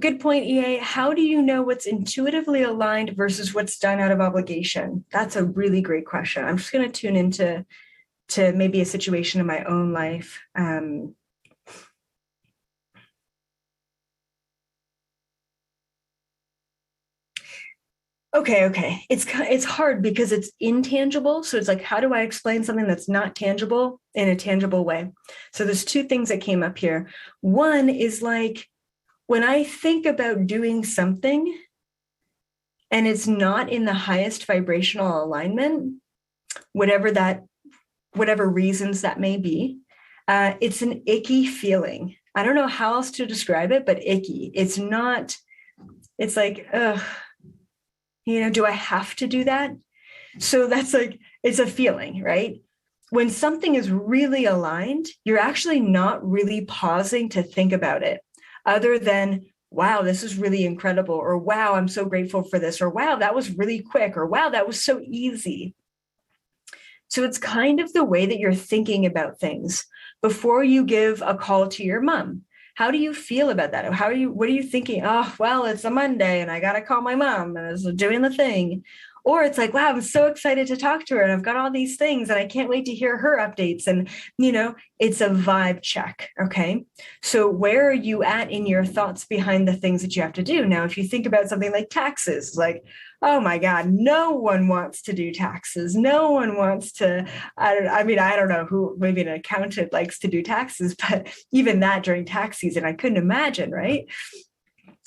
good point, EA. How do you know what's intuitively aligned versus what's done out of obligation? That's a really great question. I'm just going to tune into maybe a situation in my own life. Okay. It's hard because it's intangible. So it's like, how do I explain something that's not tangible in a tangible way? So there's two things that came up here. One is like, when I think about doing something and it's not in the highest vibrational alignment, whatever reasons that may be, it's an icky feeling. I don't know how else to describe it, but icky. It's like, ugh. Do I have to do that? So that's like, it's a feeling, right? When something is really aligned, you're actually not really pausing to think about it other than, wow, this is really incredible, or wow, I'm so grateful for this, or wow, that was really quick, or wow, that was so easy. So it's kind of the way that you're thinking about things before you give a call to your mom. How do you feel about that? What are you thinking? Oh, well, it's a Monday and I got to call my mom and I was doing the thing. Or it's like, wow, I'm so excited to talk to her and I've got all these things and I can't wait to hear her updates. And, it's a vibe check. Okay. So where are you at in your thoughts behind the things that you have to do? Now, if you think about something like taxes, like, oh my God, no one wants to do taxes. No one wants to, I don't know who, maybe an accountant likes to do taxes, but even that during tax season, I couldn't imagine, right?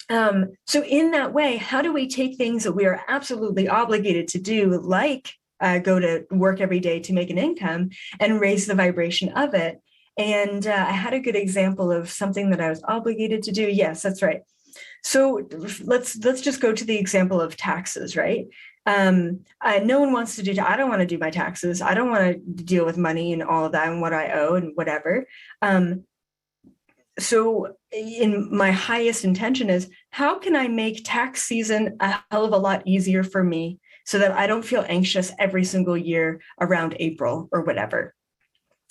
So in that way, how do we take things that we are absolutely obligated to do, like go to work every day to make an income, and raise the vibration of it? And I had a good example of something that I was obligated to do. Yes, that's right. So let's just go to the example of taxes, right? No one wants to do. I don't want to do my taxes. I don't want to deal with money and all of that and what I owe and whatever. So in my highest intention is, how can I make tax season a hell of a lot easier for me so that I don't feel anxious every single year around April or whatever?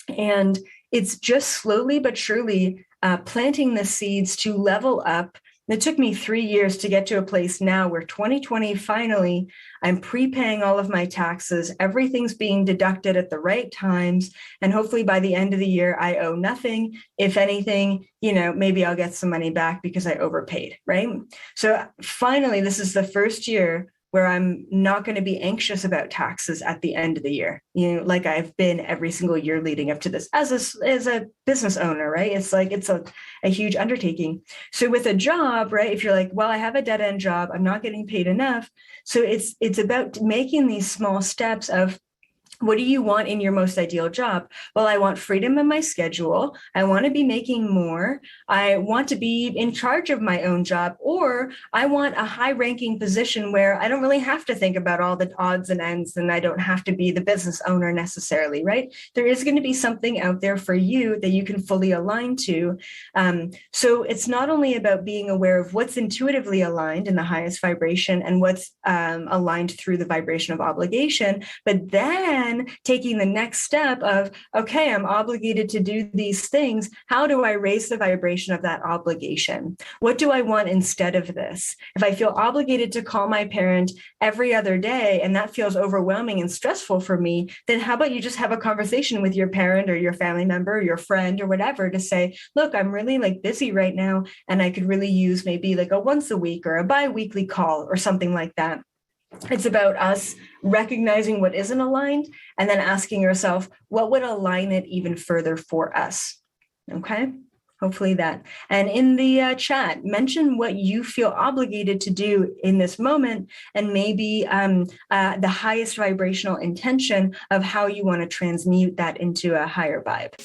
And it's just slowly but surely planting the seeds to level up. It took me 3 years to get to a place now where 2020, finally, I'm prepaying all of my taxes. Everything's being deducted at the right times. And hopefully by the end of the year, I owe nothing. If anything, maybe I'll get some money back because I overpaid, right? So finally, this is the first year where I'm not going to be anxious about taxes at the end of the year, like I've been every single year leading up to this as a business owner, right? It's like, it's a huge undertaking. So with a job, right, if you're like, well, I have a dead end job, I'm not getting paid enough. So it's about making these small steps of, what do you want in your most ideal job? Well, I want freedom in my schedule. I want to be making more. I want to be in charge of my own job, or I want a high-ranking position where I don't really have to think about all the odds and ends, and I don't have to be the business owner necessarily, right? There is going to be something out there for you that you can fully align to. So it's not only about being aware of what's intuitively aligned in the highest vibration and what's aligned through the vibration of obligation, but then taking the next step of, okay, I'm obligated to do these things. How do I raise the vibration of that obligation? What do I want instead of this? If I feel obligated to call my parent every other day and that feels overwhelming and stressful for me, then how about you just have a conversation with your parent or your family member or your friend or whatever to say, look, I'm really busy right now and I could really use maybe like a once a week or a bi-weekly call or something like that. It's about us recognizing what isn't aligned and then asking yourself, what would align it even further for us? Okay, hopefully that. And in the chat, mention what you feel obligated to do in this moment, and maybe the highest vibrational intention of how you want to transmute that into a higher vibe.